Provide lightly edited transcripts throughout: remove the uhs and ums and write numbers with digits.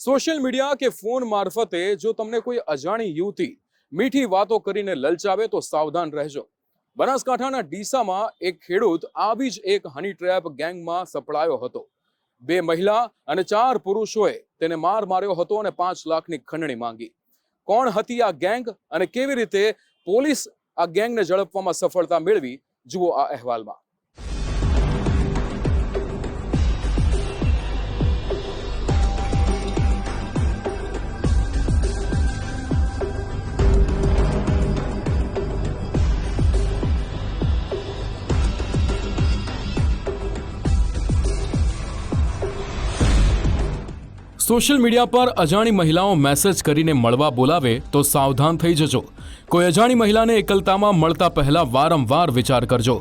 Social media કે phone મારફતે જો તમને કોઈ અજાણી યુવતી મીઠી વાતો કરીને લલચાવે તો સાવધાન રહેજો। બનાસકાંઠાના ડીસામાં એક ખેડૂત આવી જ એક હની ટ્રેપ ગેંગમાં સપડાયો હતો। 2 મહિલા અને 4 પુરુષોએ તેને માર્યો હતો અને 5 લાખની ખંડણી માંગી। કોણ હતી આ ગેંગ અને કેવી રીતે પોલીસ આ ગેંગને ઝડપવામાં સફળતા મેળવી, જુઓ આ અહેવાલમાં। સોશિયલ મીડિયા પર અજાણી મહિલાઓ મેસેજ કરીને મળવા બોલાવે તો સાવધાન થઈ જજો। કોઈ અજાણી મહિલાને એકલતામાં મળતા પહેલા વારંવાર વિચાર કરજો।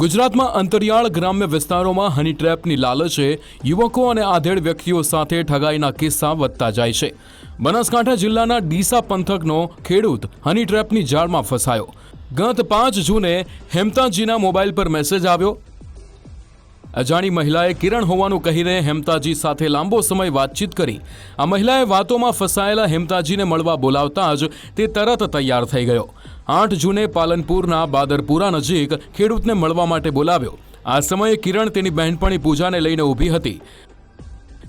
ગુજરાતમાં અંતરિયાળ ગ્રામ્ય વિસ્તારોમાં હની ટ્રેપની લાલચે યુવકો અને આધેડ વ્યક્તિઓ સાથે ઠગાઈના કિસ્સા વધતા જાય છે। બનાસકાંઠા જિલ્લાના ડીસા પંથકનો ખેડૂત હની ટ્રેપની જાળમાં ફસાયો। ગત 5 જૂને હેમતાજીના મોબાઈલ પર મેસેજ આવ્યો। અજાણી મહિલાએ કિરણ હોવાનું કહીને હેમતાજી સાથે લાંબો સમય વાતચીત કરી। આ મહિલાએ વાતોમાં ફસાયેલા હેમતાજીને મળવા બોલાવતા જ તે તરત તૈયાર થઈ ગયો। 8 જૂને પાલનપુરના બાદરપુરા નજીક ખેડૂતને મળવા માટે બોલાવ્યો। આ સમયે કિરણ તેની બહેનપણી પૂજાને લઈને ઊભી હતી।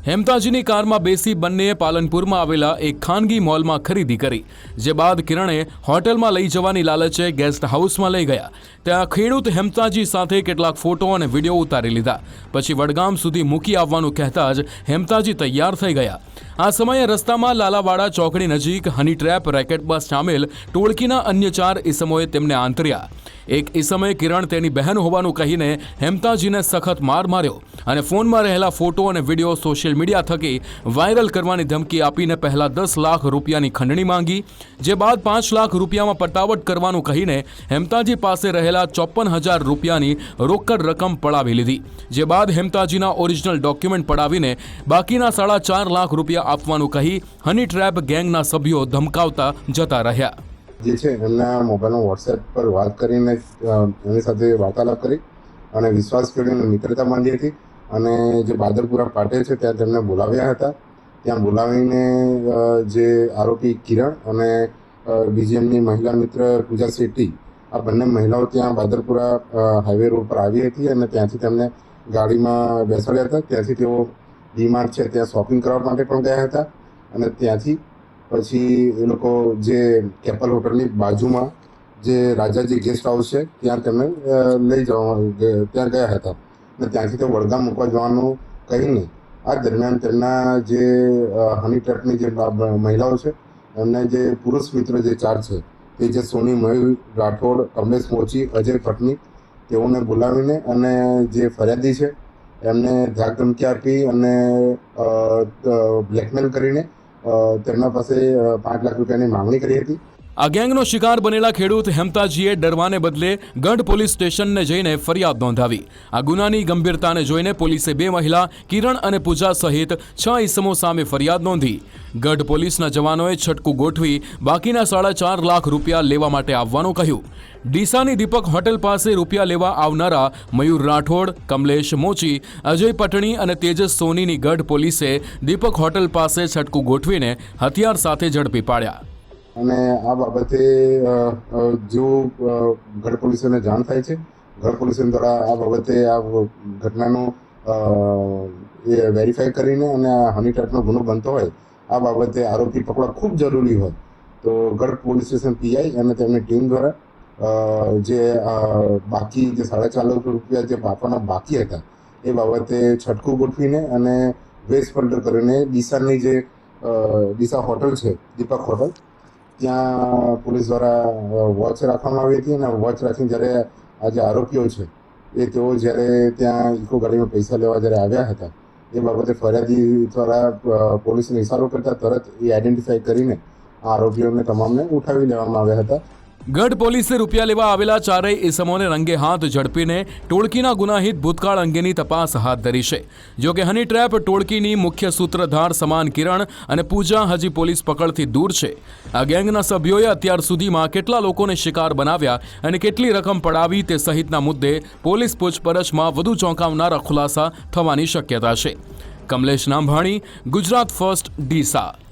હેમતાજીની કારમાં બેસી બંનેએ પાલનપુરમાં આવેલા એક ખાનગી મોલમાં ખરીદી કરી, જે બાદ કિરણે હોટલમાં લઈ જવાની લાલચે ગેસ્ટ હાઉસમાં લઈ ગયા। ત્યાં ખેડૂત હેમતાજી સાથે કેટલાક ફોટો અને વિડીયો ઉતારી લીધા। પછી વડગામ સુધી મૂકી આવવાનું કહેતા જ હેમતાજી તૈયાર થઈ ગયા। આ સમયે રસ્તામાં લાલાવાડા ચોકડી નજીક હની ટ્રેપ રેકેટમાં સામેલ ટોળકીના અન્ય 4 ઈસમોએ તેમને આંતર્યા। એક ઈસમે કિરણ તેની બહેન હોવાનું કહીને હેમતાજીને સખત માર્યો અને ફોનમાં રહેલા ફોટો અને વિડીયો સોશિયલ મીડિયા થકી વાયરલ કરવાની ધમકી આપીને પહેલા 10 લાખ રૂપિયાની ખંડણી માંગી, જે બાદ 5 લાખ રૂપિયામાં પટાવટ કરવાનું કહીને હેમતાજી પાસે રહેલા 54,000 રૂપિયાની રોકડ રકમ પડાવી લીધી। જે બાદ હેમતાજીના ઓરિજિનલ ડોક્યુમેન્ટ પડાવીને બાકીના 4.5 લાખ રૂપિયા આપવાનું કહી હની ટ્રેપ ગેંગના સભ્યો ધમકાવતા જતા રહ્યા। જે છે એમના મોબાઈલમાં વોટ્સએપ પર વાત કરીને એમની સાથે વાર્તાલાપ કરી અને વિશ્વાસ કરીને મિત્રતા બાંધી હતી અને જે બાદરપુરા પાટે છે ત્યાં તેમને બોલાવ્યા હતા। ત્યાં બોલાવીને જે આરોપી કિરણ અને બીજી એમની મહિલા મિત્ર પૂજા શેટ્ટી, આ બંને મહિલાઓ ત્યાં બાદરપુરા હાઈવે રોડ પર આવી હતી અને ત્યાંથી તેમને ગાડીમાં બેસાડ્યા હતા। ત્યાંથી તેઓ ડીમાર્ટ છે ત્યાં શોપિંગ કરવા માટે પણ ગયા હતા અને ત્યાંથી પછી એ લોકો જે કેપલ હોટલની બાજુમાં જે રાજાજી ગેસ્ટ હાઉસ છે ત્યાં તેમને લઈ જવા ત્યાં ગયા હતા અને ત્યાંથી તે વડગામ મૂકવા જવાનું કહીને આ દરમિયાન તેમના જે હની ટ્રેપની જે મહિલાઓ છે એમના જે પુરુષ મિત્ર જે 4 છે તે જે સોની મયુર રાઠોડ, કમલેશ મોચી, અજય પટની, તેઓને બોલાવીને અને જે ફરિયાદી છે એમને ધાક ધમકી આપી અને બ્લેકમેલ કરીને તેમના પાસે 5 લાખ રૂપિયાની માંગણી કરી હતી। આ ગેંગનો શિકાર બનેલા ખેડૂત હેમતાજીએ ડરવાને બદલે ગઢ પોલીસ સ્ટેશનને જઈને ફરિયાદ નોંધાવી। આ ગુનાની ગંભીરતાને જોઈને પોલીસે 2 મહિલા કિરણ અને પૂજા સહિત 6 ઈસમો સામે ફરિયાદ નોંધી। ગઢ પોલીસના જવાનોએ છટકું ગોઠવી બાકીના 4.5 લાખ રૂપિયા લેવા માટે આવવાનું કહ્યું। ડીસાની દીપક હોટેલ પાસે રૂપિયા લેવા આવનારા મયુર રાઠોડ, કમલેશ મોચી, અજય પટણી અને તેજસ સોનીની ગઢ પોલીસે દીપક હોટેલ પાસે છટકું ગોઠવીને હથિયાર સાથે ઝડપી પાડ્યા। અને આ બાબતે જો ગઢ પોલીસને જાણ થાય છે, ગઢ પોલીસ દ્વારા આ બાબતે આ ઘટનાનો વેરીફાઈ કરીને અને આ હની ટ્રેપનો ગુનો બનતો હોય આ બાબતે આરોપી પકડવા ખૂબ જરૂરી હોય તો ગઢ પોલીસ સ્ટેશન પીઆઈ અને તેમની ટીમ દ્વારા જે બાકી જે 4.5 લાખ રૂપિયા જે આપવાના બાકી હતા એ બાબતે છટકું ગોઠવીને અને વેસ પલટર કરીને ડીસાની જે ડીસા હોટલ છે દીપક હોટલ ત્યાં પોલીસ દ્વારા વોચ રાખવામાં આવી હતી અને વોચ રાખીને જ્યારે આ જે આરોપીઓ છે એ તેઓ જ્યારે ત્યાં ઇકો ગાડીમાં પૈસા લેવા જ્યારે આવ્યા હતા એ બાબતે ફરિયાદી દ્વારા પોલીસને ઇશારો કરતા તરત એ આઈડેન્ટિફાઈ કરીને આ આરોપીઓને તમામને ઉઠાવી લેવામાં આવ્યા હતા। ગઢ પોલીસે રૂપિયા લેવા આવેલા 4 ઈસમોને રંગે હાથ ઝડપીને ટોળકીના ગુનાહિત ભૂતકાળ અંગેની તપાસ હાથ ધરી છે। જો કે હની ટ્રેપ ટોળકીની મુખ્ય સૂત્રધાર સમાન કિરણ અને પૂજા હજી પોલીસ પકડથી દૂર છે। આ ગેંગના સભ્યોએ અત્યાર સુધીમાં કેટલા લોકોને શિકાર બનાવ્યા અને કેટલી રકમ પડાવી તે સહિતના મુદ્દે પોલીસ પૂછપરછમાં વધુ ચોંકાવનારા ખુલાસા થવાની શક્યતા છે। કમલેશ નાંભાણી, ગુજરાત ફર્સ્ટ, ડીસા.